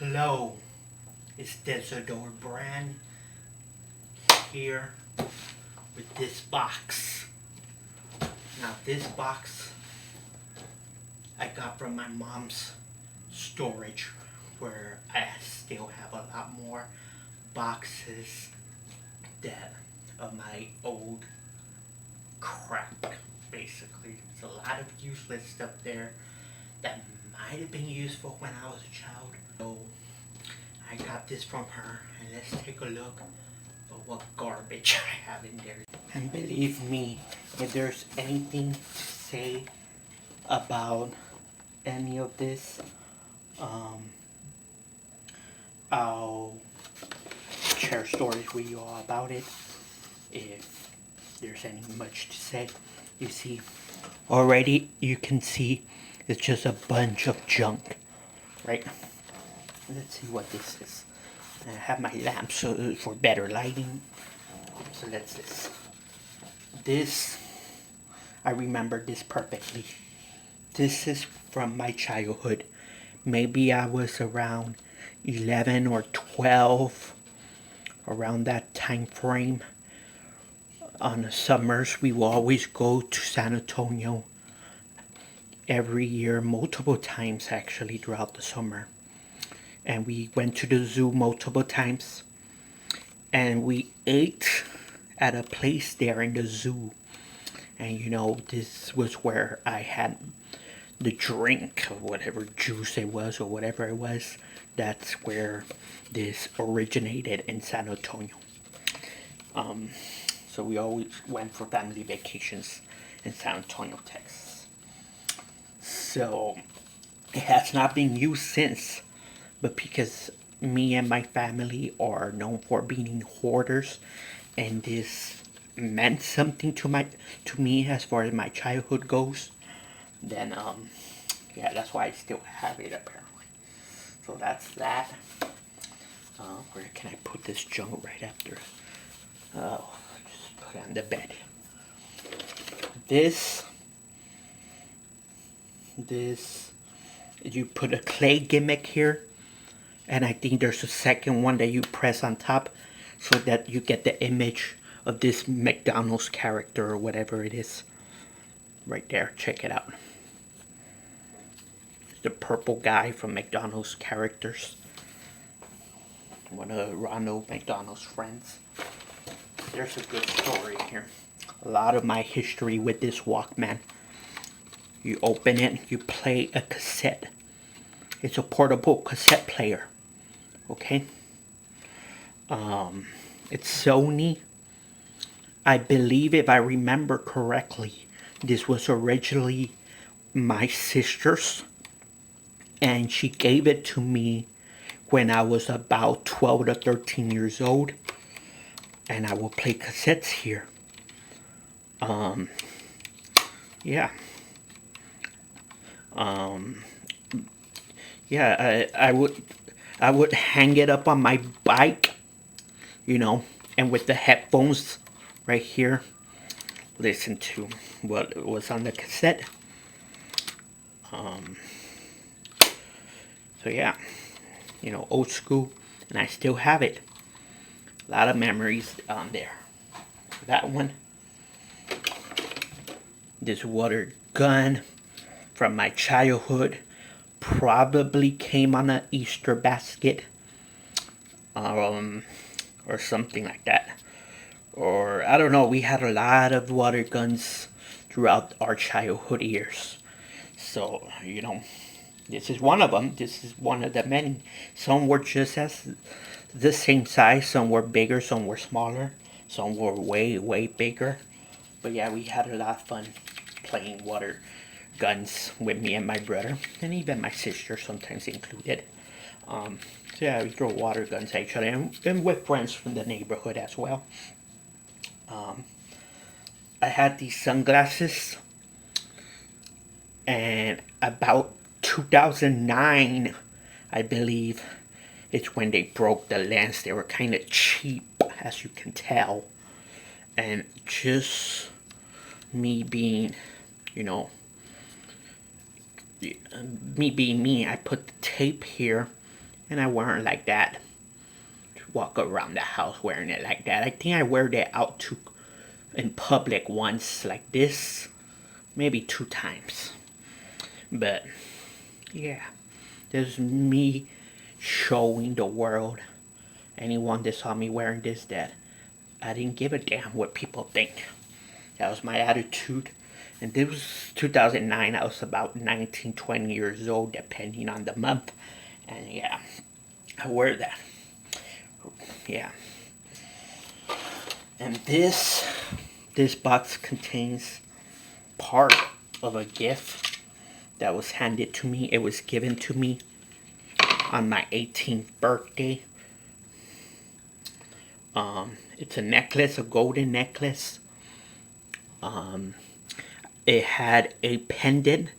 Hello, it's Desador brand here with this box. Now this box I got from my mom's storage where I still have a lot more boxes that of my old crap basically. It's a lot of useless stuff there that might have been useful when I was a child. So I got this from her, and let's take a look at what garbage I have in there. And believe me, if there's anything to say about any of this, I'll share stories with you all about it if there's any much to say. You see, already you can see it's just a bunch of junk, right? Let's see what this is. I have my lamp so for better lighting. So let's this. This, I remember this perfectly. This is from my childhood. Maybe I was around 11 or 12, around that time frame. On the summers, we will always go to San Antonio every year, multiple times actually throughout the summer. And we went to the zoo multiple times. And we ate at a place there in the zoo. And you know, this was where I had the drink or whatever juice it was or whatever it was. That's where this originated in San Antonio. So we always went for family vacations in San Antonio, Texas. So it has not been used since, but because me and my family are known for being hoarders, and this meant something to me as far as my childhood goes, then yeah, that's why I still have it apparently. So that's that. Where can I put this junk right after? Oh, just put it on the bed. This, you put a clay gimmick here, and I think there's a second one that you press on top so that you get the image of this McDonald's character or whatever it is. Right there, check it out. The purple guy from McDonald's characters. One of Ronald McDonald's friends. There's a good story here. A lot of my history with this Walkman. You open it, you play a cassette. It's a portable cassette player. Okay? It's Sony. I believe, if I remember correctly, this was originally my sister's, and she gave it to me when I was about 12 to 13 years old, and I will play cassettes here. Yeah. Yeah, I would hang it up on my bike, you know, and with the headphones right here, listen to what was on the cassette. So yeah, you know, old school, and I still have it. A lot of memories on there. That one, this water gun from my childhood, probably came on an Easter basket, or something like that. Or I don't know. We had a lot of water guns throughout our childhood years. So you know, this is one of them. This is one of the many. Some were just as the same size. Some were bigger. Some were smaller. Some were way, way bigger. But yeah, we had a lot of fun playing water guns with me and my brother, and even my sister sometimes included. So yeah, we throw water guns at each other, and with friends from the neighborhood as well. I had these sunglasses, and about 2009, I believe, it's when they broke the lens. They were kind of cheap, as you can tell. And just me being, you know, me being me, I put the tape here, And I weren't like that. Walk around the house wearing it like that. I think I wear that out to in public once like this, maybe 2 times. But yeah, this is me showing the world, anyone that saw me wearing this, that I didn't give a damn what people think. That was my attitude. And this was 2009. I was about 19, 20 years old, depending on the month. And yeah, I wear that. Yeah. And this box contains part of a gift that was handed to me. It was given to me on my 18th birthday. It's a necklace, a golden necklace. It had a pendant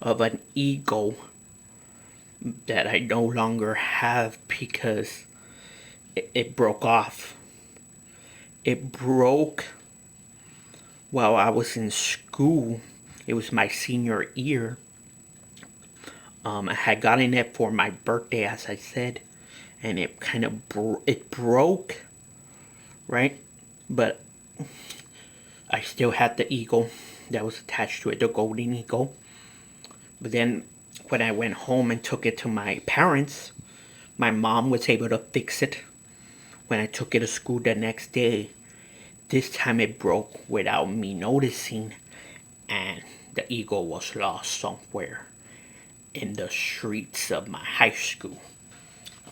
of an eagle that I no longer have because it broke off. It broke while I was in school. It was my senior year. I had gotten it for my birthday, as I said, and it kind of broke, right? But I still had the eagle that was attached to it, the golden eagle. But then when I went home and took it to my parents, my mom was able to fix it. When I took it to school the next day, this time it broke without me noticing, and the eagle was lost somewhere in the streets of my high school.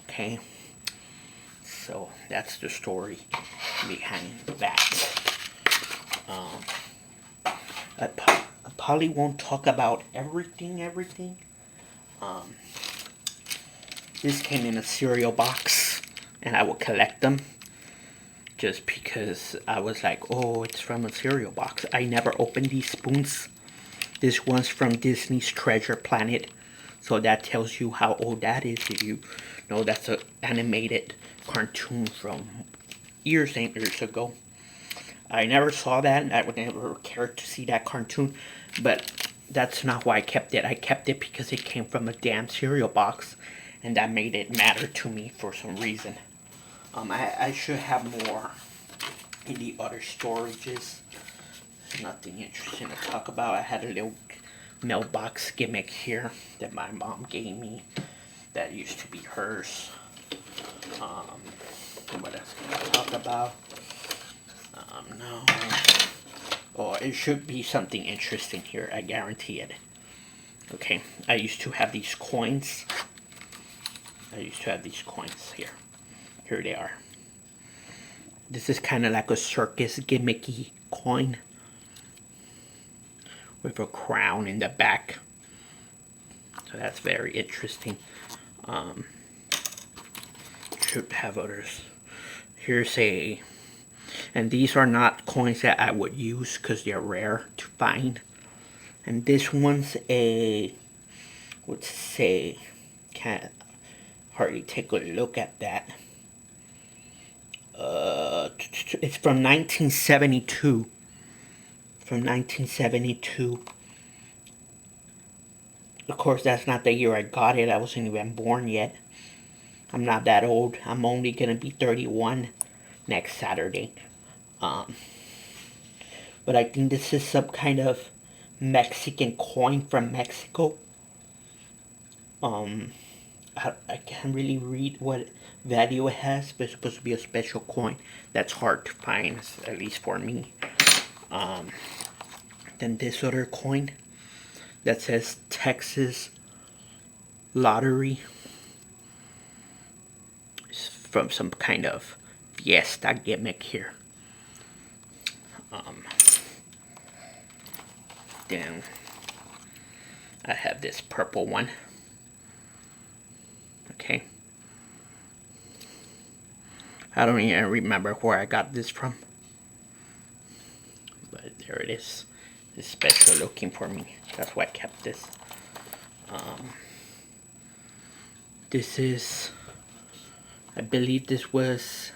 Okay, so that's the story behind that. I probably won't talk about everything. This came in a cereal box, and I will collect them just because I was like, oh, it's from a cereal box. I never opened these spoons. This one's from Disney's Treasure Planet, so that tells you how old that is. If you know, that's an animated cartoon from years and years ago. I never saw that, and I would never care to see that cartoon, but that's not why I kept it. I kept it because it came from a damn cereal box, and that made it matter to me for some reason. I should have more in the other storages. Nothing interesting to talk about. I had a little mailbox gimmick here that my mom gave me that used to be hers. What else can I talk about? No. Oh, it should be something interesting here. I guarantee it. Okay, I used to have these coins. Here. Here they are. This is kind of like a circus gimmicky coin with a crown in the back. So that's very interesting. Should have others. Here's a, and these are not coins that I would use because they're rare to find. And this one's a, let's say, can't hardly take a look at that. It's from 1972. From 1972. Of course, that's not the year I got it. I wasn't even born yet. I'm not that old. I'm only gonna be 31 next Saturday. But I think this is some kind of Mexican coin from Mexico. I can't really read what value it has, but it's supposed to be a special coin that's hard to find, at least for me. Then this other coin that says Texas Lottery. It's from some kind of fiesta gimmick here. Then I have this purple one. Okay. I don't even remember where I got this from. But there it is. It's special looking for me. That's why I kept this. This is, I believe this was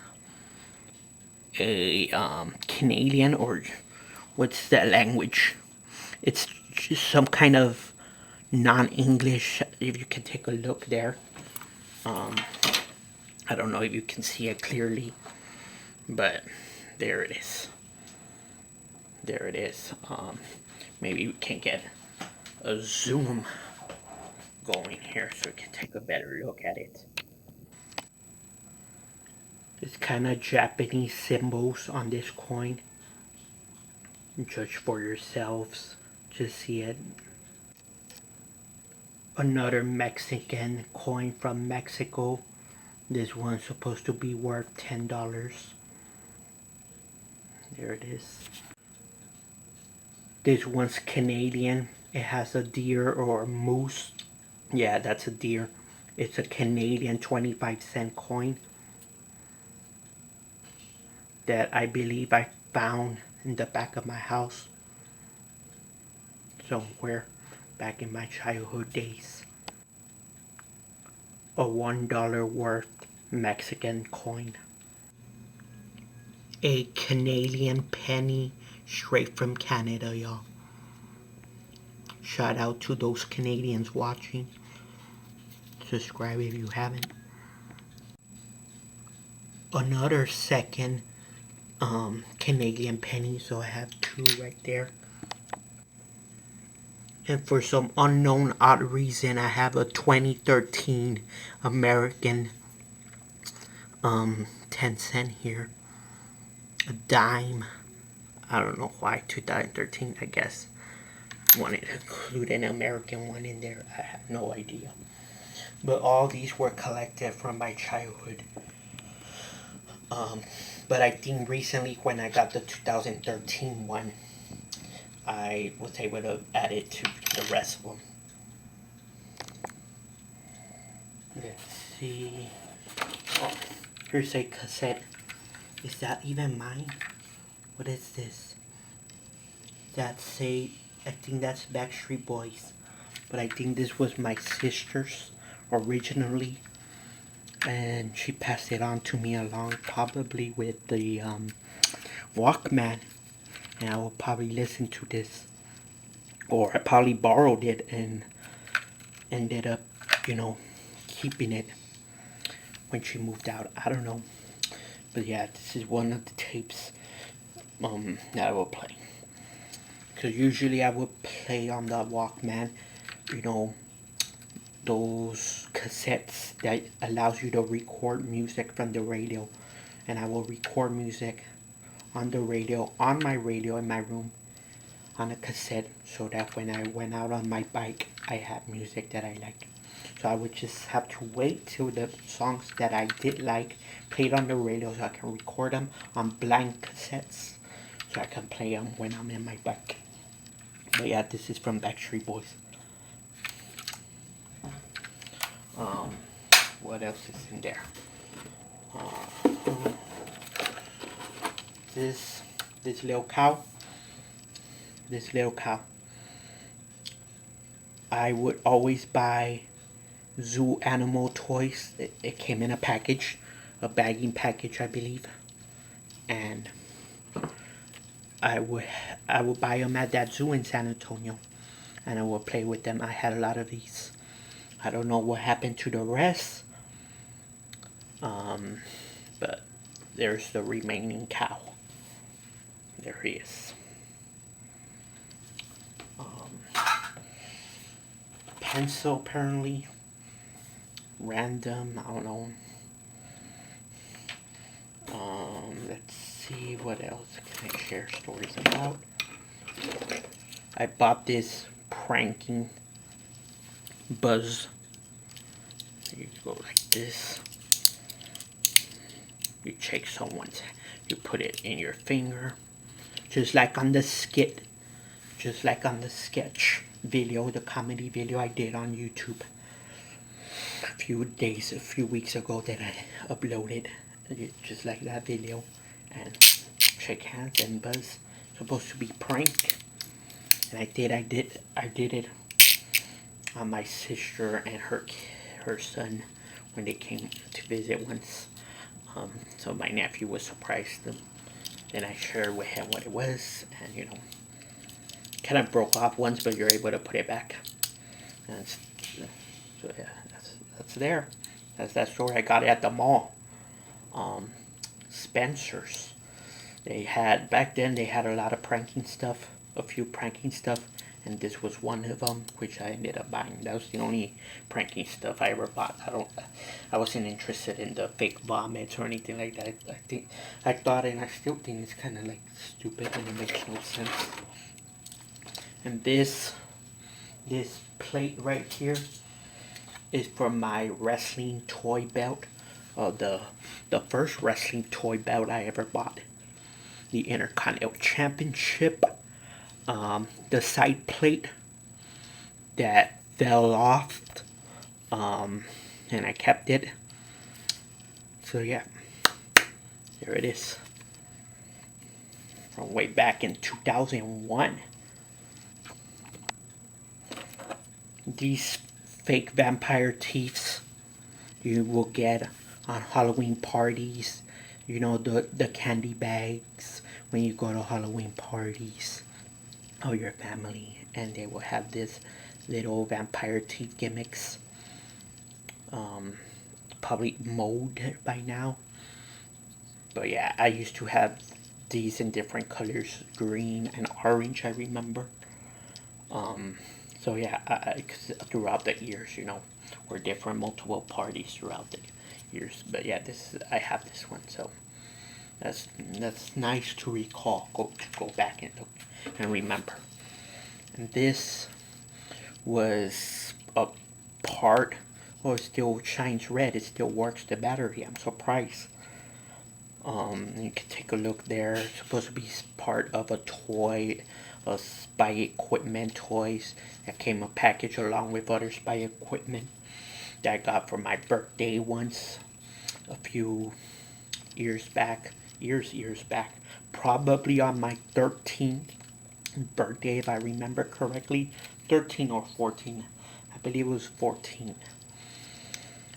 a Canadian, or what's that language? It's just some kind of non-English, if you can take a look there. Um, I don't know if you can see it clearly, but there it is. There it is. Maybe we can get a zoom going here so we can take a better look at it. It's kind of Japanese symbols on this coin. Judge for yourselves to see it. Another Mexican coin from Mexico. This one's supposed to be worth $10. There it is. This one's Canadian. It has a deer or a moose. Yeah, that's a deer. It's a Canadian 25-cent coin that I believe I found in the back of my house somewhere back in my childhood days. A $1 worth Mexican coin. A Canadian penny straight from Canada, y'all. Shout out to those Canadians watching. Subscribe if you haven't. Another second Canadian penny, so I have two right there. And for some unknown odd reason, I have a 2013 American 10-cent here. A dime. I don't know why 2013, I guess. Wanted to include an American one in there. I have no idea. But all these were collected from my childhood. But I think recently when I got the 2013 one, I was able to add it to the rest of them. Let's see. Oh, here's a cassette. Is that even mine? What is this? That's I think that's Backstreet Boys. But I think this was my sister's originally. And she passed it on to me along probably with the Walkman. And I will probably listen to this. Or I probably borrowed it and ended up, keeping it when she moved out. I don't know. But yeah, this is one of the tapes that I will play. Because usually I would play on the Walkman, those cassettes that allows you to record music from the radio. And I will record music on the radio, on my radio in my room, on a cassette, so that when I went out on my bike, I had music that I liked. So I would just have to wait till the songs that I did like played on the radio so I can record them on blank cassettes so I can play them when I'm in my bike. But yeah, this is from Backstreet Boys. What else is in there? This little cow. This little cow. I would always buy zoo animal toys. It came in a package, a bagging package, I believe, and I would buy them at that zoo in San Antonio, and I would play with them. I had a lot of these. I don't know what happened to the rest, but there's the remaining cow. There he is. Pencil apparently. Random, I don't know. Let's see what else can I share stories about. I bought this pranking buzz. You go like this. You shake someone's, you put it in your finger, just like on the skit, just like on the sketch video, the comedy video I did on YouTube a few weeks ago that I uploaded, just like that video, and shake hands and buzz. Supposed to be prank, and I did it on my sister and her son when they came to visit once. So my nephew was surprised. Then I shared with him what it was, and kind of broke off once, but you're able to put it back. And so yeah, that's there. That's that store. I got it at the mall. Spencer's. They had, back then they had a lot of pranking stuff, a few pranking stuff, and this was one of them, which I ended up buying. That was the only pranking stuff I ever bought. I wasn't interested in the fake vomits or anything like that. I thought, and I still think it's kind of like stupid and it makes no sense. And this plate right here is from my wrestling toy belt. The first wrestling toy belt I ever bought. The Intercontinental Championship. The side plate that fell off. And I kept it. So yeah, there it is. From way back in 2001. These fake vampire teeths you will get on Halloween parties. You know, the candy bags when you go to Halloween parties or your family, and they will have this little vampire teeth gimmicks. Probably mold by now. But yeah, I used to have these in different colors, green and orange, I remember. So yeah, cause throughout the years, you know, were different multiple parties throughout the years. But yeah, I have this one, so that's nice to recall. Go back and look and remember. And this was a part. Oh, it still shines red. It still works. The battery. I'm surprised. You can take a look there. It's supposed to be part of a toy, a spy equipment toys that came a package along with other spy equipment that I got for my birthday once a few years back. Years back. Probably on my 13th birthday, if I remember correctly. 13 or 14. I believe it was 14.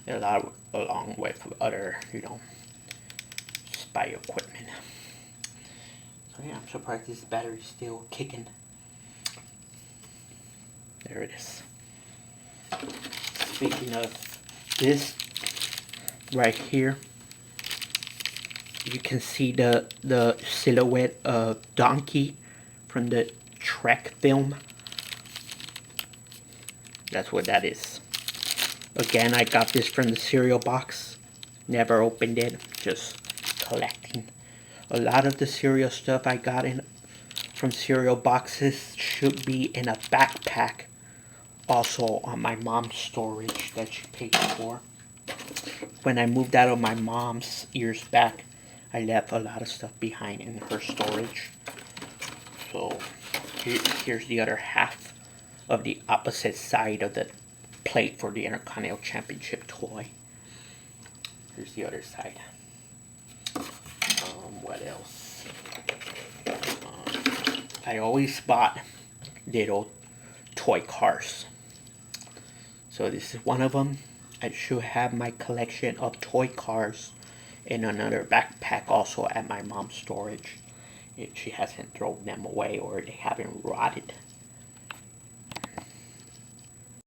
Along with other, you know, spy equipment. So yeah, I'm surprised this battery's still kicking. There it is. Speaking of this, right here, you can see the silhouette of Donkey from the Trek film. That's what that is. Again, I got this from the cereal box. Never opened it, just collecting. A lot of the cereal stuff I got from cereal boxes should be in a backpack. Also on my mom's storage that she paid for. When I moved out of my mom's years back, I left a lot of stuff behind in her storage. So here's the other half of the opposite side of the plate for the Intercontinental Championship toy. Here's the other side. What else? I always bought little toy cars. So this is one of them. I should have my collection of toy cars in another backpack also at my mom's storage. If she hasn't thrown them away or they haven't rotted.